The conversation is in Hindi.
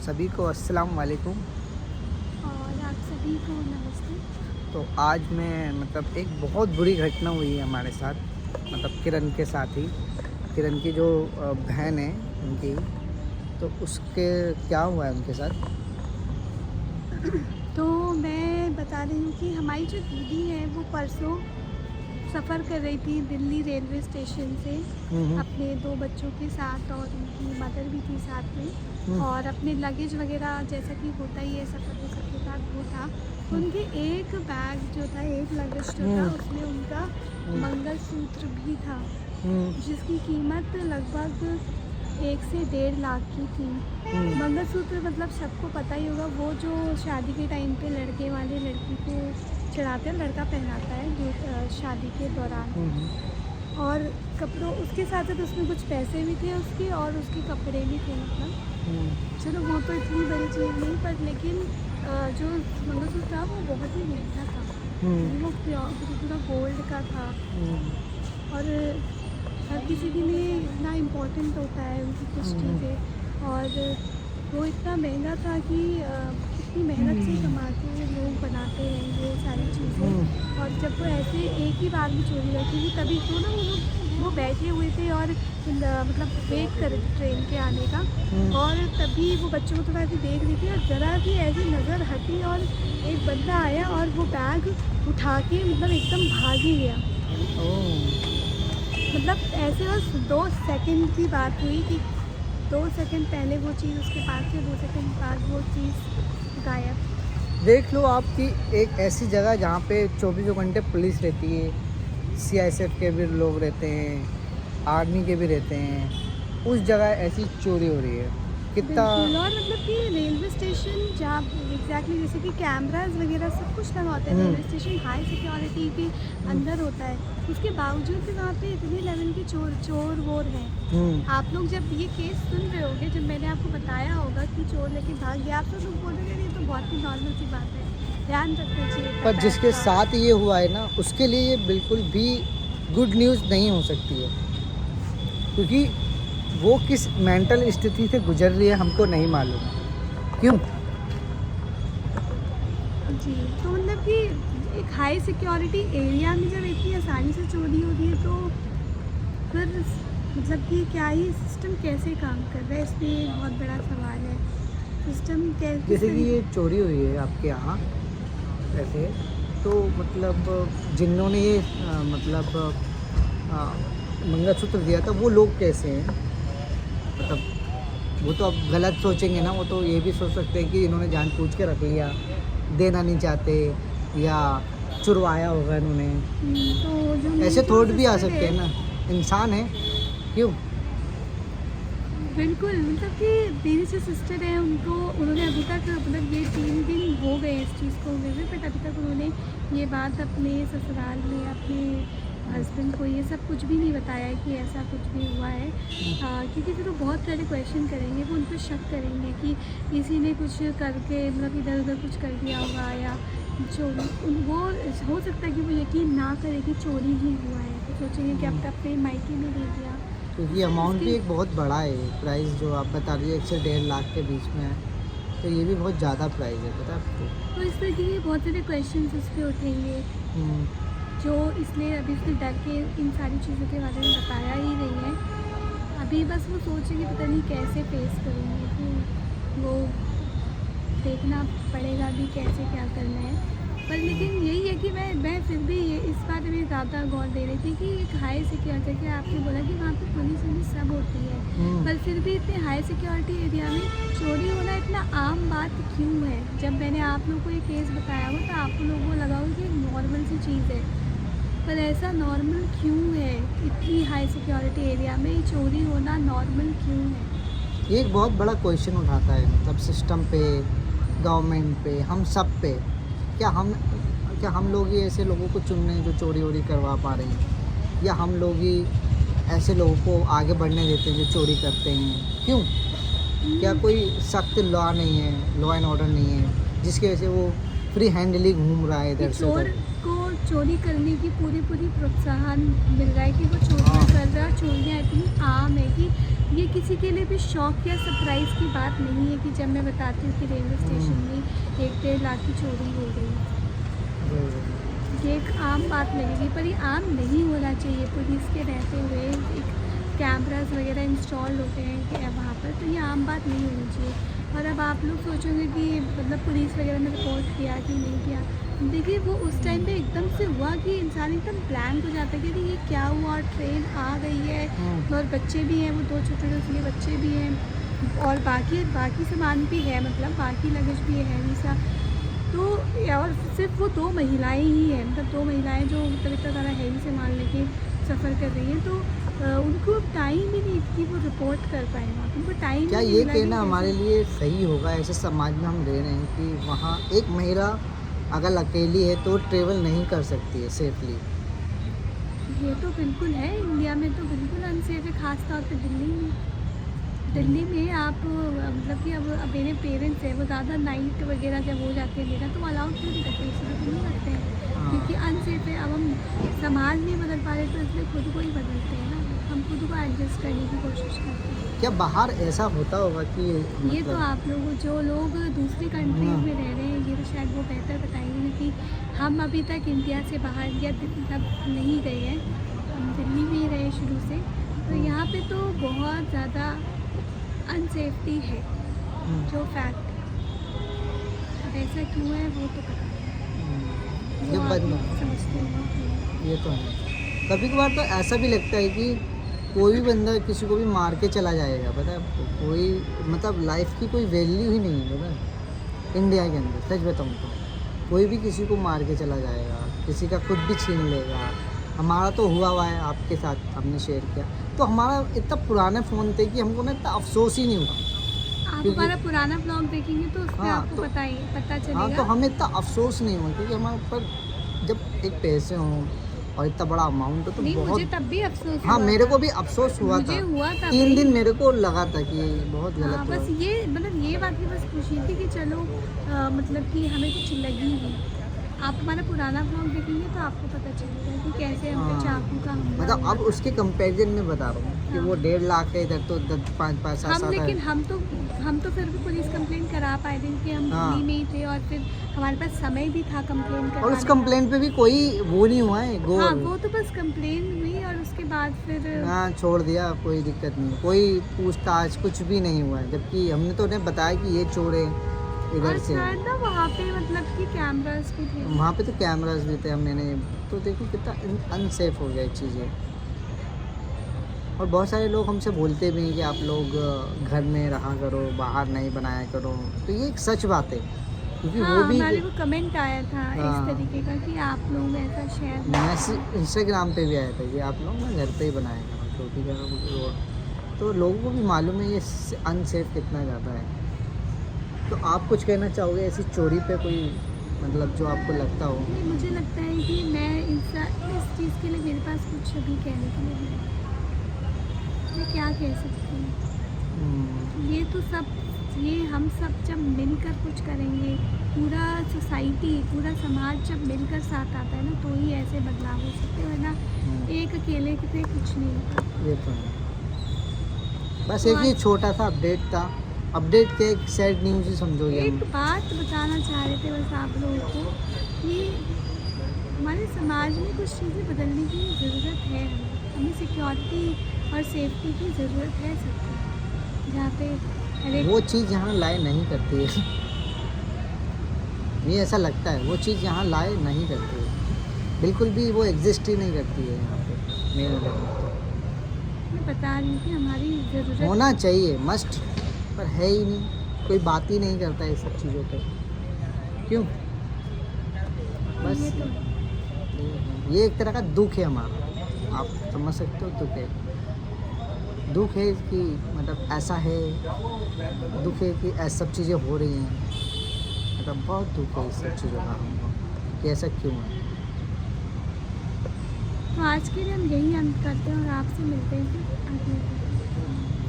सभी को अस्सलाम वालेकुम। और आप सभी को नमस्ते। तो आज मैं एक बहुत बुरी घटना हुई है हमारे साथ, किरण के साथ ही। किरण की जो बहन है उनकी, तो उसके क्या हुआ है उनके साथ। तो मैं बता रही हूँ कि हमारी जो दीदी है वो परसों सफ़र कर रही थी दिल्ली रेलवे स्टेशन से हम्म। अपने 2 बच्चों के साथ, और उनकी मदर भी थी साथ में। हम्म। और अपने लगेज वगैरह जैसा कि होता ही है सफ़र में सबके साथ वो था। तो उनके एक बैग जो था, एक लगेज जो था, हम्म। उसमें उनका हम्म। मंगलसूत्र भी था, हम्म। जिसकी कीमत लगभग 1 से 1.5 लाख की थी। हम्म। मंगलसूत्र मतलब सबको पता ही होगा, वो जो शादी के टाइम पे लड़के वाले लड़की को चढ़ाते हैं, लड़का पहनाता है जो शादी के दौरान। हम्म। और कपड़ों उसके साथ साथ उसमें कुछ पैसे भी थे उसके, और उसके कपड़े भी थे। चलो वो तो इतनी बड़ी चीज़ नहीं, पर लेकिन जो मंगलसूत्र था वो बहुत ही महंगा था। हम्म। वो पूरा गोल्ड का था। हम्म। और हर किसी के लिए इतना इम्पोर्टेंट होता है उनकी कुछ हम्म। चीज़ें। और वो इतना महंगा था कि इतनी मेहनत से कमा के लोग बनाते हैं ये सारी चीज़ें। और जब वो ऐसे एक ही बार में चोरी हुई थी, तभी तो ना वो बैठे हुए थे और मतलब वेट कर रहे थे ट्रेन के आने का। और तभी वो बच्चों को थोड़ा ऐसे देख रही थी, और ज़रा भी ऐसी नज़र हटी और एक बंदा आया और वो बैग उठा के मतलब एकदम भाग ही गया। मतलब ऐसे बस 2 सेकंड की बात हुई कि 2 सेकंड पहले वो चीज़ उसके पास थी, 2 सेकंड बाद वो चीज़ गायब। देख लो आपकी एक ऐसी जगह जहाँ पे 24 घंटे पुलिस रहती है, सीआईएसएफ के भी लोग रहते हैं, आर्मी के भी रहते हैं, उस जगह ऐसी चोरी हो रही है कितना। बिल्कुल। और मतलब कि रेलवे स्टेशन जहाँ एग्जैक्टली जैसे कि कैमराज वगैरह सब कुछ लगा होता है, रेलवे स्टेशन हाई सिक्योरिटी के अंदर होता है, उसके बावजूद भी वहाँ पे इतने लेवल के चोर वोर हैं। आप लोग जब ये केस सुन रहे होगे, जब मैंने आपको बताया होगा कि चोर लेके भाग गया, आप तो लोग बोलोगे ये तो बहुत ही नॉर्मल सी बात है, ध्यान रखना चाहिए। पर जिसके साथ ये हुआ है ना, उसके लिए ये बिल्कुल भी गुड न्यूज़ नहीं हो सकती है, क्योंकि वो किस मेंटल स्थिति से गुजर रही है हमको नहीं मालूम। क्यों? जी, तो मतलब कि एक हाई सिक्योरिटी एरिया में जब इतनी आसानी से चोरी हो रही है, तो फिर मतलब कि क्या ही सिस्टम कैसे काम कर रहा है, इस पे एक बहुत बड़ा सवाल है। सिस्टम कैसे, जैसे कि ये चोरी हुई है आपके यहाँ ऐसे, तो जिन्होंने ये मंगलसूत्र दिया था वो लोग कैसे हैं? वो तो अब गलत सोचेंगे ना, वो तो ये भी सोच सकते हैं कि इन्होंने जानबूझ के रख लिया, देना नहीं चाहते, या चुरवाया होगा इन्होंने। तो जो ऐसे मेरी थॉट जो भी आ सिस्टर सकते हैं है, ना, इंसान है। क्यों? बिल्कुल मतलब कि मेरी जो सिस्टर है उन्होंने अभी तक मतलब ये 3 दिन हो गए इस चीज़ को हुए हुए, बट अभी तक उन्होंने ये बात अपने ससुराल में अपने हस्बैंड को ये सब कुछ भी नहीं बताया है कि ऐसा कुछ भी हुआ है। क्योंकि फिर वो बहुत सारे क्वेश्चन करेंगे, वो उन पर शक करेंगे कि किसी ने कुछ करके मतलब इधर उधर कुछ कर दिया होगा, या चोरी। वो हो सकता है कि वो यकीन ना करे कि चोरी ही हुआ है, तो सोचेंगे कि अब तक अपने मायके में दे दिया। क्योंकि अमाउंट भी एक बहुत बड़ा है, प्राइस जो आप बता रही है 1 से 1.5 लाख के बीच में है, तो ये भी बहुत ज़्यादा प्राइस है, पता है आपको। तो इस तरीके के बहुत सारे क्वेश्चन उस पर उठेंगे, जो इसलिए अभी उसने डर के इन सारी चीज़ों के बारे में बताया ही नहीं है। अभी बस वो सोचेंगे पता नहीं कैसे फेस करेंगे, तो वो देखना पड़ेगा भी कैसे क्या करना है। पर लेकिन यही है कि मैं फिर भी ये इस बात में ज़्यादा गौर दे रही थी कि एक हाई सिक्योरिटी, जैसे आपने बोला कि वहाँ पे पुलिस वुलिस सब होती है, पर फिर भी इतने हाई सिक्योरिटी एरिया में चोरी होना इतना आम बात क्यों है? जब मैंने आप लोगों को ये केस बताया हो तो आप लोगों को लगा हो कि नॉर्मल सी चीज़ है, पर ऐसा नॉर्मल क्यों है? इतनी हाई सिक्योरिटी एरिया में चोरी होना नॉर्मल क्यों है? ये एक बहुत बड़ा क्वेश्चन उठाता है, सिस्टम पे, गवर्नमेंट पे, हम सब पे। क्या हम लोग ही ऐसे लोगों को चुन रहे हैं जो चोरी वोरी करवा पा रहे हैं, या हम लोग ही ऐसे लोगों को आगे बढ़ने देते हैं जो चोरी करते हैं? क्यों? क्या कोई सख्त लॉ नहीं है, लॉ एंड ऑर्डर नहीं है, जिसकी वजह से वो फ्री हैंडली घूम रहा है कि इधर से चोर उधर? को चोरी करने की पूरी प्रोत्साहन मिल रहा है कि वो चोरियाँ हाँ। कर रहा है। चोरियाँ इतनी आम है कि ये किसी के लिए भी शौक या सरप्राइज़ की बात नहीं है कि जब मैं बताती हूँ कि रेलवे स्टेशन में 1-1.5 लाख की चोरी हो गई। ये एक आम बात लगेगी पर ये आम नहीं होना चाहिए। पुलिस के रहते हुए एक कैमरास वगैरह इंस्टॉल होते हैं कि वहाँ पर, तो ये आम बात नहीं होनी चाहिए। और अब आप लोग सोचोगे कि मतलब पुलिस वगैरह ने रिपोर्ट किया कि नहीं किया। देखिए वो उस टाइम पे एकदम से हुआ कि इंसान एकदम ब्लैंक हो जाता है कि ये क्या हुआ, ट्रेन आ गई है और बच्चे भी हैं, वो 2 छोटे उसके बच्चे भी हैं और बाकी सामान भी है, मतलब बाकी लगेज भी है हैवी सा। तो और सिर्फ वो 2 महिलाएं ही हैं, मतलब 2 महिलाएं जो मतलब इतना सारा हैवी सामान लेके सफ़र कर रही हैं। तो उनको टाइम ही नहीं कि वो रिपोर्ट कर पाए वहाँ, उनको टाइम क्या ही ये नहीं मिला कि कहना हमारे कैसे- लिए सही होगा? ऐसे समाज में हम रह रहे हैं कि वहाँ एक महिला अगर अकेली है तो ट्रेवल नहीं कर सकती है सेफली। ये तो बिल्कुल है, इंडिया में तो बिल्कुल अनसेफ है, ख़ास तौर पे दिल्ली में। दिल्ली में आप मतलब कि अब मेरे पेरेंट्स हैं, वो ज़्यादा नाइट वगैरह जब हो जाती है मेरा, तो वो अलाउड क्यों नहीं करते, इसलिए तो नहीं करते हैं क्योंकि अनसेफ है। अब हम समाज नहीं बदल पा रहे तो इसलिए खुद को ही बदलते हैं ना, हम खुद को एडजस्ट करने की कोशिश करते हैं। क्या बाहर ऐसा होता होगा कि ये तो आप लोग जो लोग दूसरी कंट्रीज में रह रहे हैं ये तो शायद वो बेहतर बताएंगे क्योंकि हम अभी तक इंडिया से बाहर या मतलब नहीं गए हैं, हम दिल्ली में ही रहे शुरू से। तो यहाँ पे तो बहुत ज़्यादा अनसेफ्टी है, जो फैक्ट अब ऐसा क्यों है वो तो पता नहीं, जब वो आप बदला लोग समझते हो। ये तो है। कभी कभार तो ऐसा भी लगता है कि कोई भी बंदा किसी को भी मार के चला जाएगा, पता है आपको? कोई मतलब लाइफ की कोई वैल्यू ही नहीं है, पता है? इंडिया के अंदर सच बताऊँ तो कोई भी किसी को मार के चला जाएगा, किसी का खुद भी छीन लेगा। हमारा तो हुआ है, आपके साथ हमने शेयर किया। तो हमारा इतना पुराने फ़ोन थे कि हमको ना इतना अफसोस ही नहीं हुआ। आप क्योंकि हमारा पुराना ब्लॉग देखेंगे तो उसमें हाँ, आपको तो पता हाँ, चलेगा। तो हमें इतना अफसोस नहीं हुआ क्योंकि हमारे ऊपर जब एक पैसे हों और इतना बड़ा अमाउंट हो तो नहीं, बहुत। मुझे तब भी अफसोस हाँ, हुआ मेरे था। को भी अफसोस हुआ मुझे था। हुआ था 3 भाई। दिन मेरे को लगा था कि बहुत हाँ, गलत हुआ। बस ये मतलब ये बात की बस खुशी थी कि चलो मतलब कि हमें कुछ लगी ही। आप हमारा पुराना ब्लॉग देखेंगे तो आपको पता चलेगा कि कैसे हम पे हाँ, चाकू का हमला मतलब हुआ अब था। उसके कंपैरिजन में बता रहा हूँ कि वो हाँ। 1.5 लाख है, इधर तो 5-5 हम 7-7 लेकिन है। हम तो फिर भी पुलिस कंप्लेन करा पाए थे क्योंकि हम हाँ। दिल्ली में ही थे और फिर हमारे पास समय भी था कंप्लेन और उस करवाने का। कंप्लेंट पे भी कोई वो नहीं हुआ है, हाँ, गौर। वो तो बस कंप्लेन हुई और उसके बाद फिर हाँ, छोड़ दिया, कोई दिक्कत नहीं, कोई पूछताछ कुछ भी नहीं हुआ है। जबकि हमने तो उन्हें बताया कि ये चोर है इधर और से। शायद ना वहाँ पे मतलब कि कैमरास भी थे। वहाँ पे तो कैमरास भी थे, मैंने तो देखो कितना अनसेफ हो गया चीज़ें। और बहुत सारे लोग हमसे बोलते भी हैं कि आप लोग घर में रहा करो, बाहर नहीं बनाया करो। तो ये एक सच बात है क्योंकि हाँ, वो भी हमारे को कमेंट आया था इस हाँ। तरीके का कि आप लोग ऐसा शेयर ना मैसेज इंस्टाग्राम पे भी आया था कि आप लोग ना घर पे ही बनाया करो क्योंकि रोड। तो लोगों को भी मालूम है ये अनसेफ कितना ज़्यादा है। तो आप कुछ कहना चाहोगे ऐसी चोरी पे कोई, मतलब जो आपको लगता हो? नहीं, मुझे लगता है कि मैं इस चीज़ के लिए मेरे पास कुछ अभी कहने के लिए नहीं है। मैं क्या कह सकती हूँ, ये तो सब ये हम सब जब मिलकर कुछ करेंगे, पूरा सोसाइटी पूरा समाज जब मिलकर साथ आता है ना तो ही ऐसे बदलाव हो सकते हैं, वरना एक अकेले से कुछ नहीं होता। ये तो है। बस एक ही छोटा सा अपडेट था। अपडेट के एक सैड न्यूज़ ही समझोगे एक हम। बात बताना चाह रहे थे बस आप लोगों को कि हमारे समाज में कुछ चीज़ें बदलने की ज़रूरत है। हमें सिक्योरिटी और सेफ्टी की ज़रूरत है सबको, जहाँ पे हर एक वो चीज़ यहाँ लाए नहीं करती है। ये ऐसा लगता है वो चीज़ यहाँ लाए नहीं करती है, बिल्कुल भी वो एग्जिस्ट ही नहीं करती है यहाँ पे मेरे नज़र में तो। मैं बता रही हूँ कि हमारी ज़रूरत होना चाहिए मस्ट, पर है ही नहीं, कोई बात ही नहीं करता है इस सब चीज़ों पे। क्यों? बस ये तो ये एक तरह का दुख है हमारा, आप समझ सकते हो। दुख है, दुख है कि मतलब ऐसा है, दुख है कि ऐसा सब चीज़ें हो रही हैं, मतलब बहुत दुख है इस सब चीज़ों का हमको कि ऐसा क्यों है। आज के लिए हम यही अंत करते हैं और आपसे मिलते हैं फिर अगले